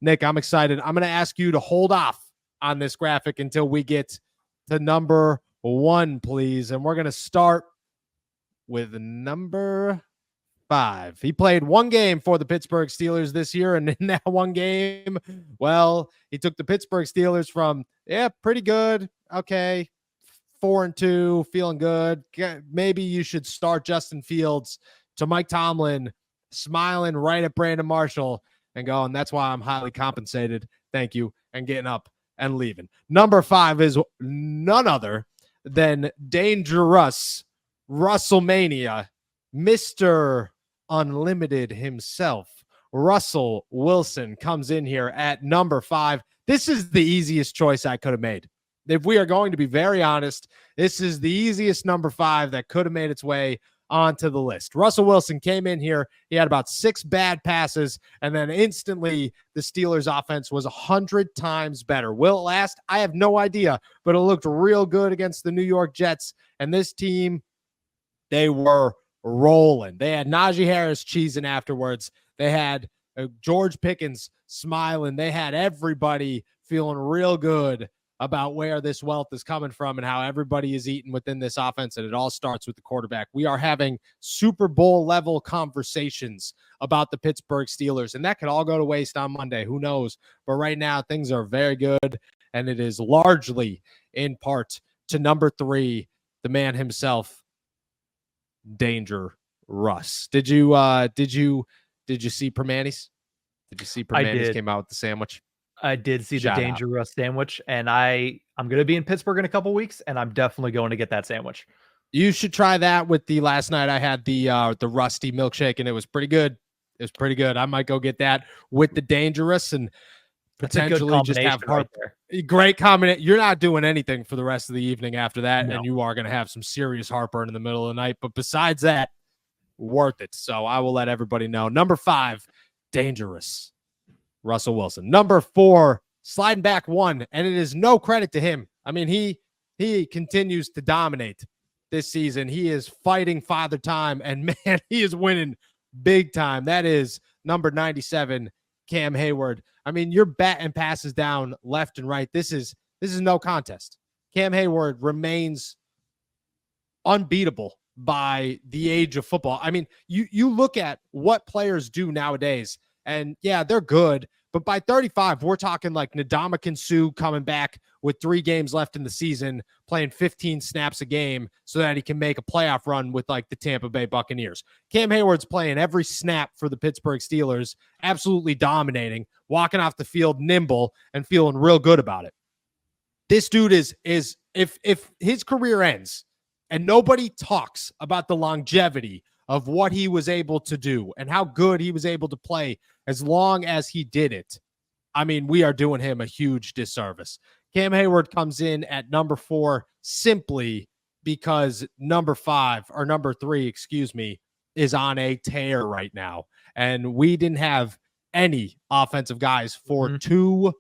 Nick, I'm excited. I'm going to ask you to hold off on this graphic until we get to number 1, please. And we're going to start with number 5. He played 1 game for the Pittsburgh Steelers this year, and in that 1 game, well, he took the Pittsburgh Steelers from, pretty good, okay, 4-2, feeling good. Maybe you should start Justin Fields, to Mike Tomlin, smiling right at Brandon Marshall and going, that's why I'm highly compensated. Thank you. And getting up and leaving. Number 5 is none other than Dangerous Russellmania, Mr. Unlimited himself. Russell Wilson comes in here at number 5. This is the easiest choice I could have made. If we are going to be very honest, this is the easiest number 5 that could have made its way onto the list. Russell Wilson came in here. He had about 6 bad passes, and then instantly the Steelers offense was 100 times better. Will it last? I have no idea, but it looked real good against the New York Jets, and this team, they were rolling. They had Najee Harris cheesing afterwards. They had George Pickens smiling. They had everybody feeling real good about where this wealth is coming from and how everybody is eating within this offense, and it all starts with the quarterback. We are having Super Bowl level conversations about the Pittsburgh Steelers, and that could all go to waste on Monday. Who knows? But right now, things are very good, and it is largely in part to number 3, the man himself, Danger Russ. Did you see Permanis? Did you see Permanis came out with the sandwich? I did see the Danger Russ sandwich, and I'm going to be in Pittsburgh in a couple weeks, and I'm definitely going to get that sandwich. You should try that with the last night. I had the Rusty milkshake, and it was pretty good. It was pretty good. I might go get that with the Dangerous and potentially just have right there. Great combination. You're not doing anything for the rest of the evening after that, and you are going to have some serious heartburn in the middle of the night. But besides that, worth it. So I will let everybody know. Number 5, Dangerous Russell Wilson. Number 4, sliding back 1, and it is no credit to him. I mean, he continues to dominate this season. He is fighting Father Time, and man, he is winning big time. That is number 97, Cam Heyward. I mean, you're batting passes down left and right. This is no contest. Cam Heyward remains unbeatable by the age of football. I mean, you look at what players do nowadays, and yeah, they're good. But by 35, we're talking like Ndamukong Suh coming back with 3 games left in the season, playing 15 snaps a game so that he can make a playoff run with like the Tampa Bay Buccaneers. Cam Heyward's playing every snap for the Pittsburgh Steelers, absolutely dominating, walking off the field nimble and feeling real good about it. This dude is if his career ends and nobody talks about the longevity of what he was able to do and how good he was able to play as long as he did it, I mean, we are doing him a huge disservice. Cam Heyward comes in at number 4 simply because number 3, is on a tear right now. And we didn't have any offensive guys for 2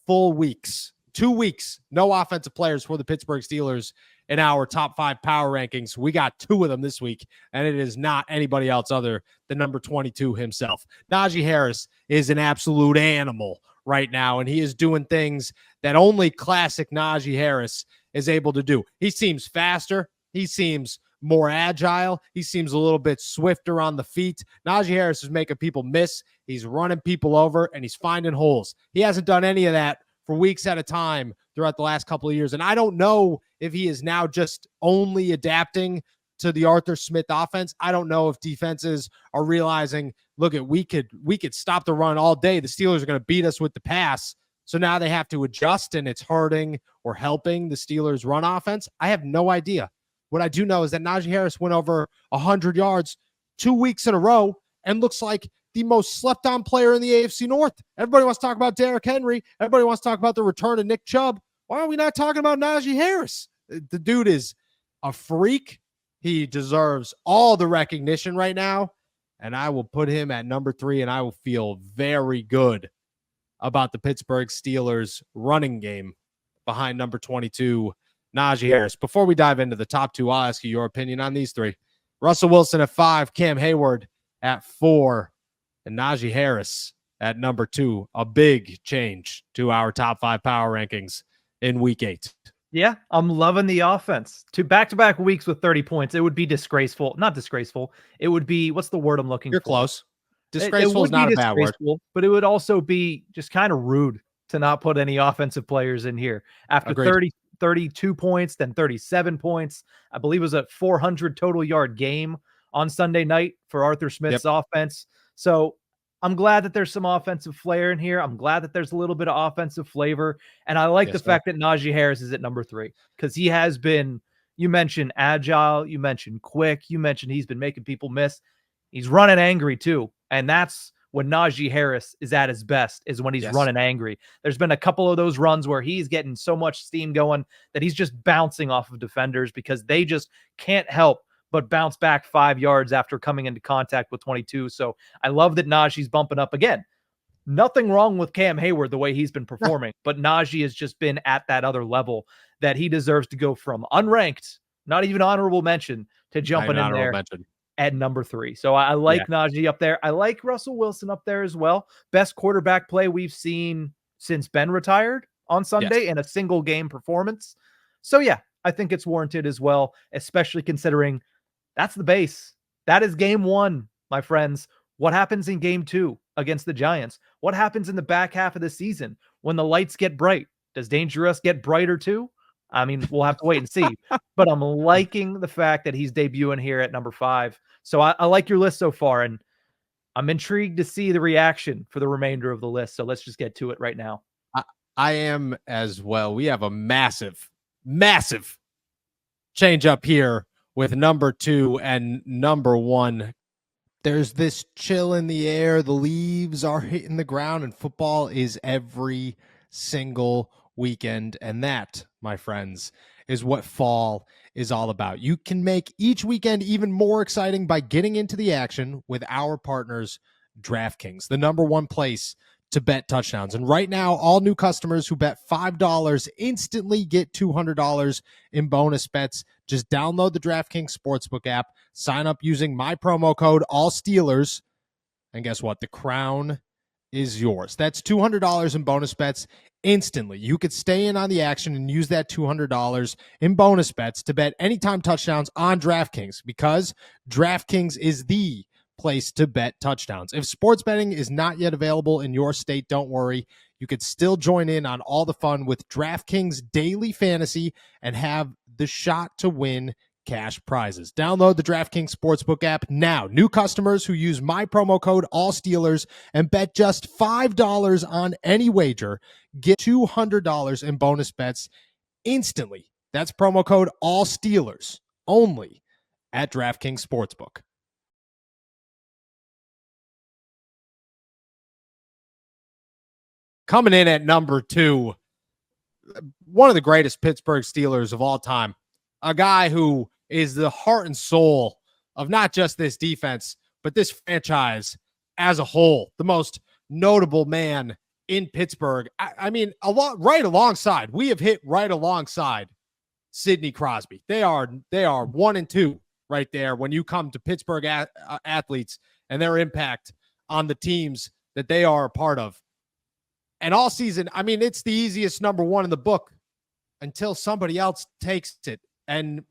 full weeks. 2 weeks, no offensive players for the Pittsburgh Steelers in our top 5 power rankings. We got 2 of them this week, and it is not anybody else other than number 22 himself. Najee Harris is an absolute animal right now, and he is doing things that only classic Najee Harris is able to do. He seems faster. He seems more agile. He seems a little bit swifter on the feet. Najee Harris is making people miss. He's running people over, and he's finding holes. He hasn't done any of that for weeks at a time throughout the last couple of years. And I don't know if he is now just only adapting to the Arthur Smith offense. I don't know if defenses are realizing, look, we could stop the run all day. The Steelers are going to beat us with the pass. So now they have to adjust, and it's hurting or helping the Steelers run offense. I have no idea. What I do know is that Najee Harris went over 100 yards 2 weeks in a row and looks like the most slept-on player in the AFC North. Everybody wants to talk about Derrick Henry. Everybody wants to talk about the return of Nick Chubb. Why are we not talking about Najee Harris? The dude is a freak. He deserves all the recognition right now, and I will put him at number 3, and I will feel very good about the Pittsburgh Steelers running game behind number 22, Najee Harris. Before we dive into the top 2, I'll ask you your opinion on these 3. Russell Wilson at 5, Cam Heyward at 4, and Najee Harris at number 2. A big change to our top 5 power rankings in week 8. Yeah, I'm loving the offense. 2 back-to-back weeks with 30 points. It would be disgraceful. Not disgraceful. It would be, what's the word I'm looking You're for? close. It Disgraceful is would be not a bad word. but it would also be just kind of rude to not put any offensive players in here. After Agreed. 32 points, then 37 points. I believe it was a 400 total yard game on Sunday night for Arthur Smith's offense. So I'm glad that there's some offensive flair in here. I'm glad that there's a little bit of offensive flavor. And I like the fact that Najee Harris is at number 3 because he has been, you mentioned agile, you mentioned quick, you mentioned he's been making people miss. He's running angry too. And that's when Najee Harris is at his best, is when he's running angry. There's been a couple of those runs where he's getting so much steam going that he's just bouncing off of defenders because they just can't help but bounce back 5 yards after coming into contact with 22. So I love that Najee's bumping up again. Nothing wrong with Cam Heyward the way he's been performing, but Najee has just been at that other level that he deserves to go from unranked, not even honorable mention, to jumping in there at number 3. So I like Najee up there. I like Russell Wilson up there as well. Best quarterback play we've seen since Ben retired on Sunday in a single game performance. So yeah, I think it's warranted as well, especially considering that's the base. That is game 1, my friends. What happens in game 2 against the Giants? What happens in the back half of the season when the lights get bright? Does Dangerous get brighter too? I mean, we'll have to wait and see. But I'm liking the fact that he's debuting here at number 5. So I like your list so far, and I'm intrigued to see the reaction for the remainder of the list. So let's just get to it right now. I am as well. We have a massive change up here with number 2 and number 1. There's this chill in the air. The leaves are hitting the ground, and football is every single weekend. And that, my friends, is what fall is all about. You can make each weekend even more exciting by getting into the action with our partners, DraftKings, the number 1 place to bet touchdowns. And right now, all new customers who bet $5 instantly get $200 in bonus bets. Just download the DraftKings Sportsbook app, sign up using my promo code ALLSTEELERS, and guess what? The crown is yours. That's $200 in bonus bets instantly. You could stay in on the action and use that $200 in bonus bets to bet anytime touchdowns on DraftKings, because DraftKings is the place to bet touchdowns. If sports betting is not yet available in your state, don't worry. You could still join in on all the fun with DraftKings Daily Fantasy and have the shot to win cash prizes. Download the DraftKings Sportsbook app now. New customers who use my promo code ALLSTEELERS and bet just $5 on any wager get $200 in bonus bets instantly. That's promo code ALLSTEELERS only at DraftKings Sportsbook. Coming in at number 2, one of the greatest Pittsburgh Steelers of all time, a guy who is the heart and soul of not just this defense, but this franchise as a whole, the most notable man in Pittsburgh. I mean, right alongside, we have hit right alongside Sidney Crosby. They are 1 and 2 right there when you come to Pittsburgh athletes and their impact on the teams that they are a part of. And all season, I mean, it's the easiest number 1 in the book until somebody else takes it. And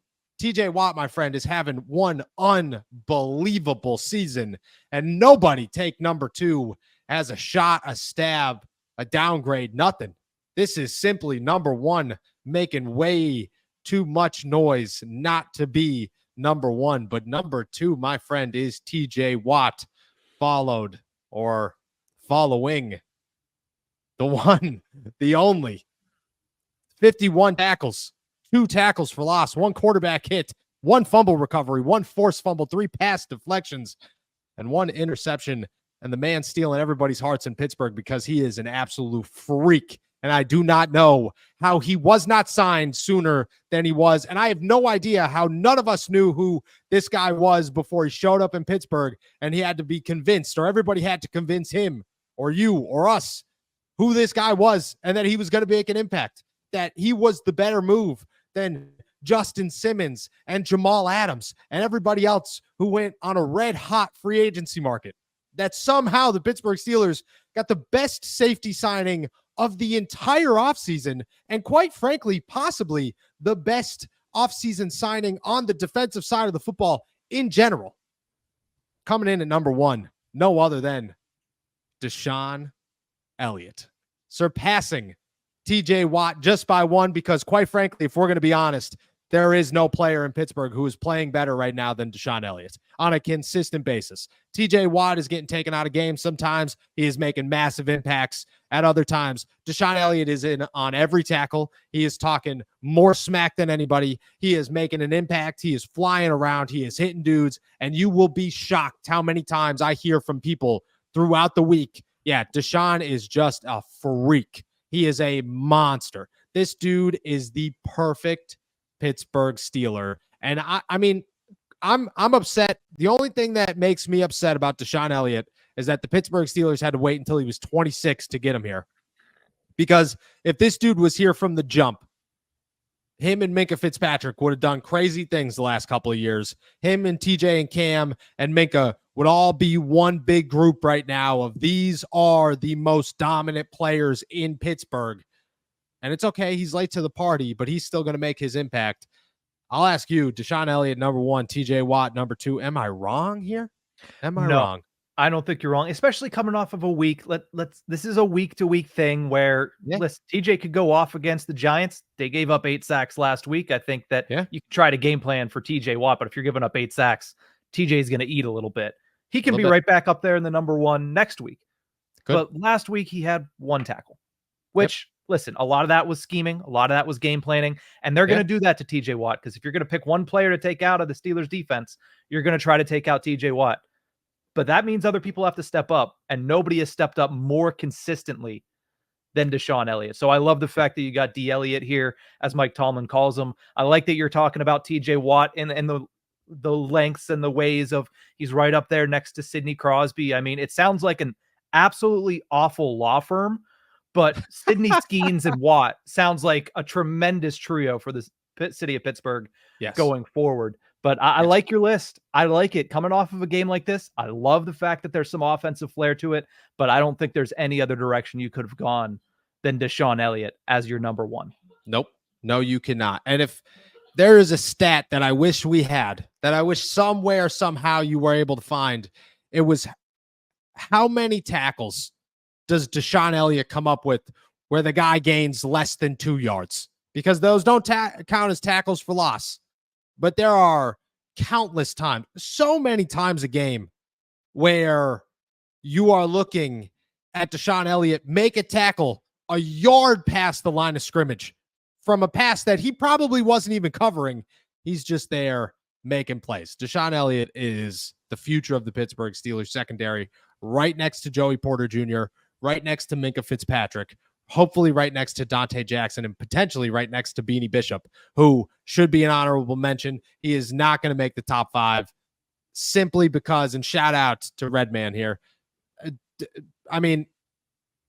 TJ Watt, my friend, is having one unbelievable season. And nobody take number 2 as a shot, a stab, a downgrade, nothing. This is simply number 1 making way too much noise not to be number 1. But number 2, my friend, is TJ Watt, following the one, the only. 51 tackles, 2 tackles for loss, 1 quarterback hit, 1 fumble recovery, 1 forced fumble, 3 pass deflections, and 1 interception. And the man stealing everybody's hearts in Pittsburgh because he is an absolute freak. And I do not know how he was not signed sooner than he was. And I have no idea how none of us knew who this guy was before he showed up in Pittsburgh and he had to be convinced, or everybody had to convince him or you or us who this guy was and that he was going to make an impact, that he was the better move than Justin Simmons and Jamal Adams and everybody else who went on a red hot free agency market. that somehow the Pittsburgh Steelers got the best safety signing of the entire offseason, and quite frankly, possibly the best offseason signing on the defensive side of the football in general. Coming in at number 1, no other than Deshon Elliott, surpassing TJ Watt just by 1, because quite frankly, if we're going to be honest, there is no player in Pittsburgh who is playing better right now than Deshon Elliott on a consistent basis. TJ Watt is getting taken out of games. Sometimes he is making massive impacts. At other times, Deshon Elliott is in on every tackle. He is talking more smack than anybody. He is making an impact. He is flying around. He is hitting dudes. And you will be shocked how many times I hear from people throughout the week, yeah, Deshon is just a freak. He is a monster. This dude is the perfect Pittsburgh Steeler. And I mean, I'm upset. The only thing that makes me upset about Deshon Elliott is that the Pittsburgh Steelers had to wait until he was 26 to get him here. Because if this dude was here from the jump, him and Minkah Fitzpatrick would have done crazy things the last couple of years. Him and TJ and Cam and Minkah would all be one big group right now of these are the most dominant players in Pittsburgh. And it's okay, he's late to the party, but he's still going to make his impact. I'll ask you, Deshon Elliott, number 1, TJ Watt, number 2. Am I wrong here? Am I wrong? I don't think you're wrong, especially coming off of a week. This is a week-to-week thing where listen, TJ could go off against the Giants. They gave up 8 sacks last week. I think that you can try to game plan for TJ Watt, but if you're giving up 8 sacks, TJ's going to eat a little bit. He can be right back up there in the number 1 next week. But last week he had 1 tackle, which listen, a lot of that was scheming. A lot of that was game planning. And they're going to do that to TJ Watt, because if you're going to pick one player to take out of the Steelers defense, you're going to try to take out TJ Watt. But that means other people have to step up, and nobody has stepped up more consistently than Deshon Elliott. So I love the fact that you got D. Elliott here, as Mike Tomlin calls him. I like that you're talking about TJ Watt and the lengths and the ways of he's right up there next to Sidney Crosby. I mean, it sounds like an absolutely awful law firm, but Sidney Skeens and Watt sounds like a tremendous trio for the city of Pittsburgh going forward. But I like your list. I like it coming off of a game like this. I love the fact that there's some offensive flair to it, but I don't think there's any other direction you could have gone than Deshon Elliott as your number 1. Nope. No, you cannot. And if there is a stat that I wish we had, that I wish somewhere, somehow you were able to find, it was how many tackles does Deshon Elliott come up with where the guy gains less than 2 yards? Because those don't count as tackles for loss. But there are countless times, so many times a game, where you are looking at Deshon Elliott make a tackle a yard past the line of scrimmage from a pass that he probably wasn't even covering. He's just there making plays. Deshon Elliott is the future of the Pittsburgh Steelers secondary, right next to Joey Porter Jr., right next to Minkah Fitzpatrick, hopefully right next to Dante Jackson, and potentially right next to Beanie Bishop, who should be an honorable mention. He is not going to make the top 5 simply because, and shout out to Redman here. I mean,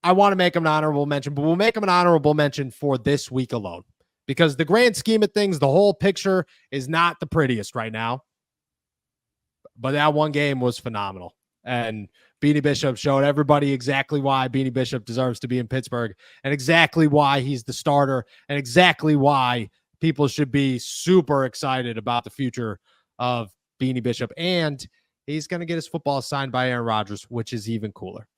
I want to make him an honorable mention, but we'll make him an honorable mention for this week alone, because the grand scheme of things, the whole picture is not the prettiest right now. But that one game was phenomenal. And Beanie Bishop showed everybody exactly why Beanie Bishop deserves to be in Pittsburgh, and exactly why he's the starter, and exactly why people should be super excited about the future of Beanie Bishop. And he's going to get his football signed by Aaron Rodgers, which is even cooler.